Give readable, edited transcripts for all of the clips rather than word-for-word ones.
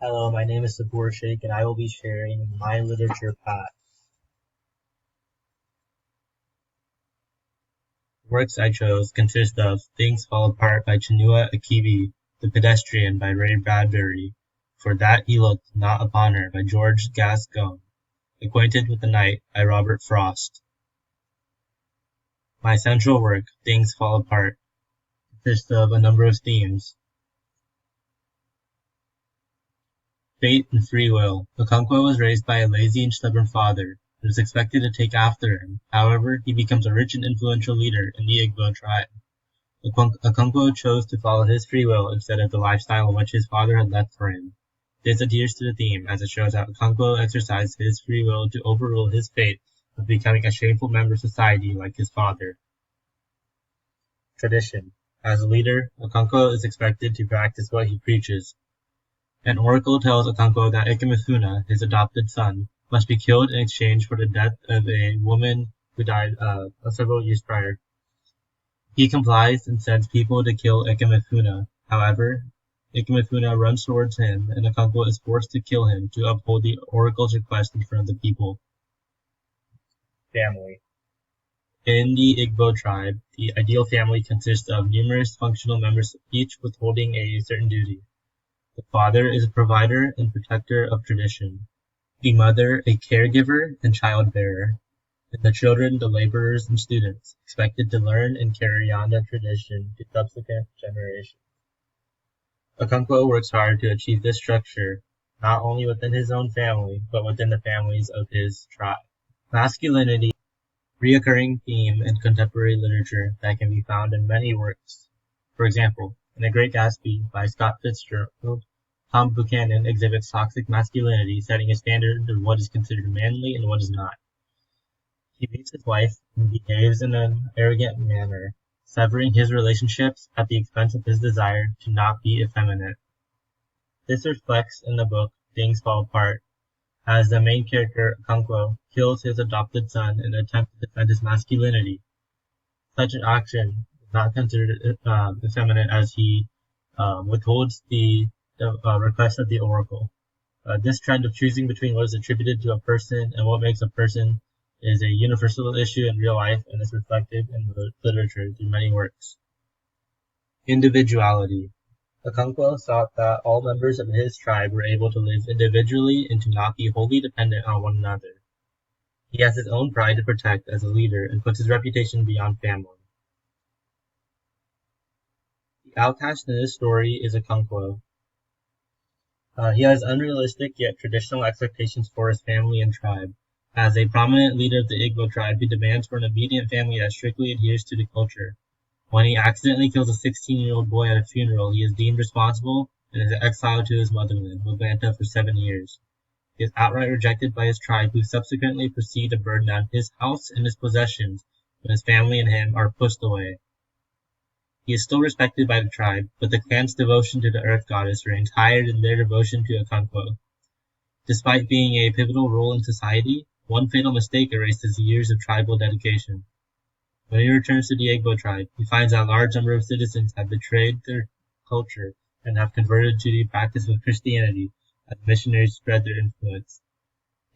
Hello, my name is Sabour Shaik and I will be sharing my literature path. The works I chose consist of Things Fall Apart by Chinua Achebe, The Pedestrian by Ray Bradbury, For That He Looked Not Upon Her by George Gascoigne, Acquainted with the Night by Robert Frost. My central work, Things Fall Apart, consists of a number of themes. Fate and free will. Okonkwo was raised by a lazy and stubborn father, and was expected to take after him. However, he becomes a rich and influential leader in the Igbo tribe. Okonkwo chose to follow his free will instead of the lifestyle which his father had left for him. This adheres to the theme, as it shows how Okonkwo exercised his free will to overrule his fate of becoming a shameful member of society like his father. Tradition. As a leader, Okonkwo is expected to practice what he preaches. An oracle tells Okonkwo that Ikemefuna, his adopted son, must be killed in exchange for the death of a woman who died several years prior. He complies and sends people to kill Ikemefuna. However, Ikemefuna runs towards him, and Okonkwo is forced to kill him to uphold the oracle's request in front of the people. Family. In the Igbo tribe, the ideal family consists of numerous functional members, each withholding a certain duty. The father is a provider and protector of tradition, the mother a caregiver and child-bearer, and the children the laborers and students, expected to learn and carry on the tradition to subsequent generations. Okonkwo works hard to achieve this structure, not only within his own family, but within the families of his tribe. Masculinity, reoccurring theme in contemporary literature that can be found in many works. For example, in The Great Gatsby by Scott Fitzgerald, Tom Buchanan exhibits toxic masculinity, setting a standard of what is considered manly and what is not. He beats his wife and behaves in an arrogant manner, severing his relationships at the expense of his desire to not be effeminate. This reflects in the book Things Fall Apart, as the main character, Okonkwo, kills his adopted son in an attempt to defend his masculinity. Such an action is not considered effeminate, as he withholds the request of the oracle. This trend of choosing between what is attributed to a person and what makes a person is a universal issue in real life and is reflected in literature through many works. Individuality. Okonkwo thought that all members of his tribe were able to live individually and to not be wholly dependent on one another. He has his own pride to protect as a leader and puts his reputation beyond family. The outcast in this story is Okonkwo. He has unrealistic yet traditional expectations for his family and tribe. As a prominent leader of the Igbo tribe, he demands for an obedient family that strictly adheres to the culture. When he accidentally kills a 16-year-old boy at a funeral, he is deemed responsible and is exiled to his motherland, Uganda, for 7 years. He is outright rejected by his tribe, who subsequently proceed to burn down his house and his possessions when his family and him are pushed away. He is still respected by the tribe, but the clan's devotion to the earth goddess reigns higher than their devotion to Okonkwo. Despite being a pivotal role in society, one fatal mistake erases years of tribal dedication. When he returns to the Igbo tribe, he finds that a large number of citizens have betrayed their culture and have converted to the practice of Christianity as missionaries spread their influence.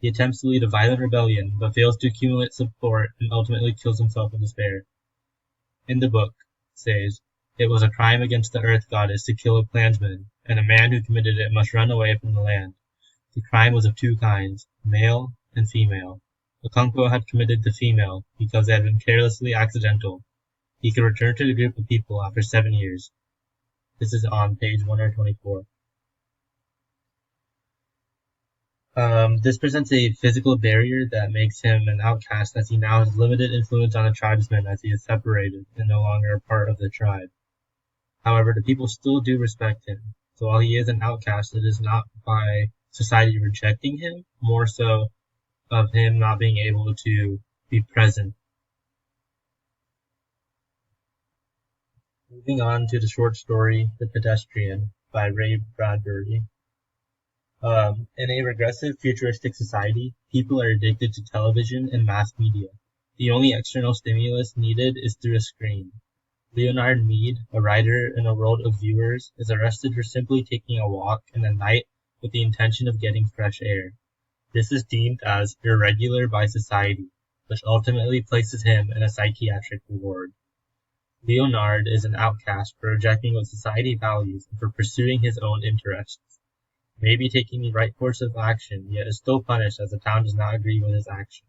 He attempts to lead a violent rebellion, but fails to accumulate support and ultimately kills himself in despair. In the book, it says, "It was a crime against the earth goddess to kill a clansman, and a man who committed it must run away from the land. The crime was of two kinds, male and female. Okonkwo had committed the female because it had been carelessly accidental. He could return to the group of people after 7 years." This is on page 124. This presents a physical barrier that makes him an outcast, as he now has limited influence on the tribesmen as he is separated and no longer a part of the tribe. However, the people still do respect him, so while he is an outcast, it is not by society rejecting him, more so of him not being able to be present. Moving on to the short story The Pedestrian by Ray Bradbury. In a regressive, futuristic society, people are addicted to television and mass media. The only external stimulus needed is through a screen. Leonard Mead, a writer in a world of viewers, is arrested for simply taking a walk in the night with the intention of getting fresh air. This is deemed as irregular by society, which ultimately places him in a psychiatric ward. Leonard is an outcast for rejecting what society values and for pursuing his own interests. He may be taking the right course of action, yet is still punished as the town does not agree with his actions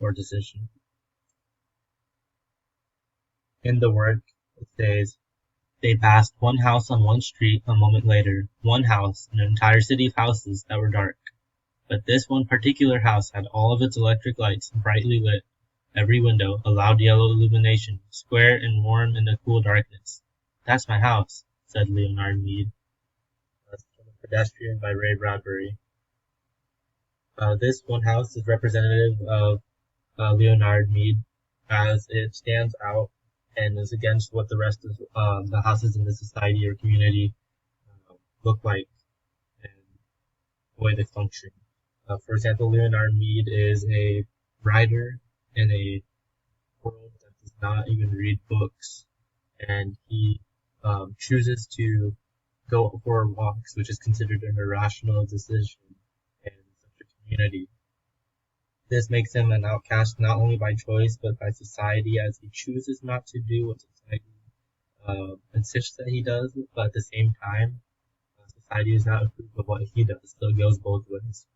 or decision. In the work, it says, they passed one house on one street a moment later, one house, and an entire city of houses that were dark. But this one particular house had all of its electric lights brightly lit, every window a loud yellow illumination, square and warm in the cool darkness. That's my house, said Leonard Mead. That's from Pedestrian by Ray Bradbury. This one house is representative of Leonard Mead, as it stands out and is against what the rest of the houses in the society or community look like and the way they function. For example, Leonard Mead is a writer in a world that does not even read books, and he chooses to go for walks, which is considered an irrational decision in such a community. This makes him an outcast not only by choice but by society, as he chooses not to do what society insists that he does, but at the same time, society does not approve of what he does, so it goes both ways.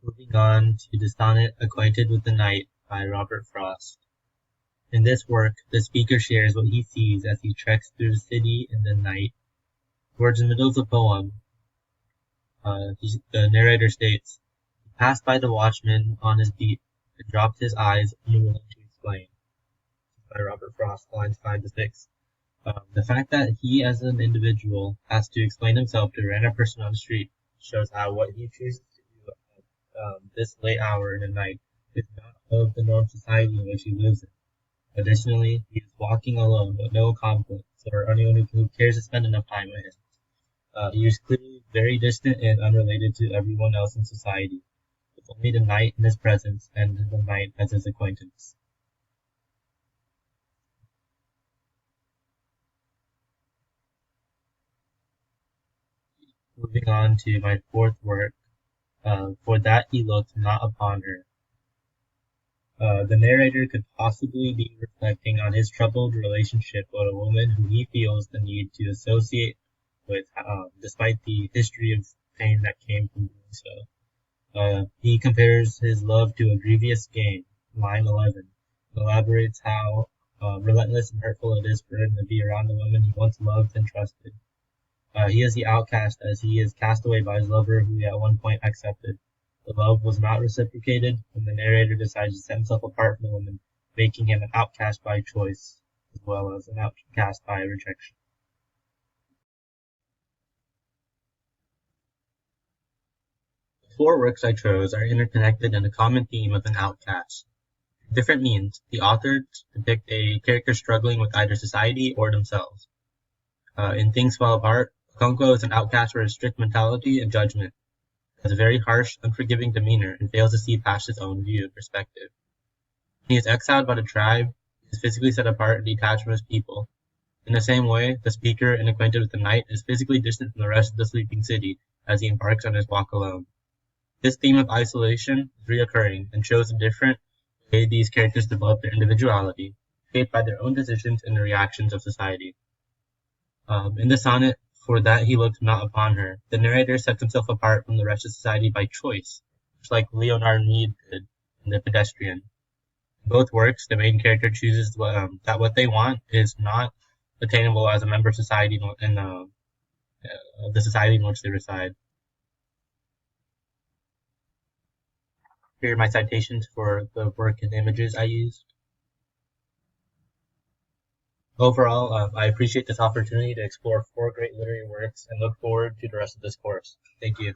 Moving on to the sonnet Acquainted with the Night by Robert Frost. In this work, the speaker shares what he sees as he treks through the city in the night. Towards the middle of the poem, the narrator states, he passed by the watchman on his beat and dropped his eyes unwilling to explain. By Robert Frost, lines 5 to 6. The fact that he as an individual has to explain himself to a random person on the street shows how what he chooses to do at this late hour in the night is not of the norm society in which he lives in. Additionally, he is walking alone with no accomplice or anyone who cares to spend enough time with him. He is clearly very distant and unrelated to everyone else in society, with only the night in his presence and the night as his acquaintance. Moving on to my fourth work, For That He Looked Not Upon Her. The narrator could possibly be reflecting on his troubled relationship with a woman who he feels the need to associate with, despite the history of pain that came from doing so. He compares his love to a grievous game, line 11, and elaborates how relentless and hurtful it is for him to be around the woman he once loved and trusted. He is the outcast as he is cast away by his lover who he at one point accepted. The love was not reciprocated, and the narrator decides to set himself apart from the woman, making him an outcast by choice, as well as an outcast by rejection. The four works I chose are interconnected in a common theme of an outcast. In different means, the authors depict a character struggling with either society or themselves. In Things Fall Apart, Okonkwo is an outcast for his strict mentality and judgment. Has a very harsh, unforgiving demeanor and fails to see past his own view and perspective. He is exiled by the tribe, is physically set apart and detached from his people. In the same way, the speaker in Acquainted with the Night is physically distant from the rest of the sleeping city as he embarks on his walk alone. This theme of isolation is reoccurring and shows the different way these characters develop their individuality, shaped by their own decisions and the reactions of society. In the sonnet, For That He Looked Not Upon Her, the narrator sets himself apart from the rest of society by choice, much like Leonard Mead did in The Pedestrian. In both works, the main character chooses that what they want is not attainable as a member of society in the society in which they reside. Here are my citations for the work and images I used. Overall, I appreciate this opportunity to explore four great literary works and look forward to the rest of this course. Thank you.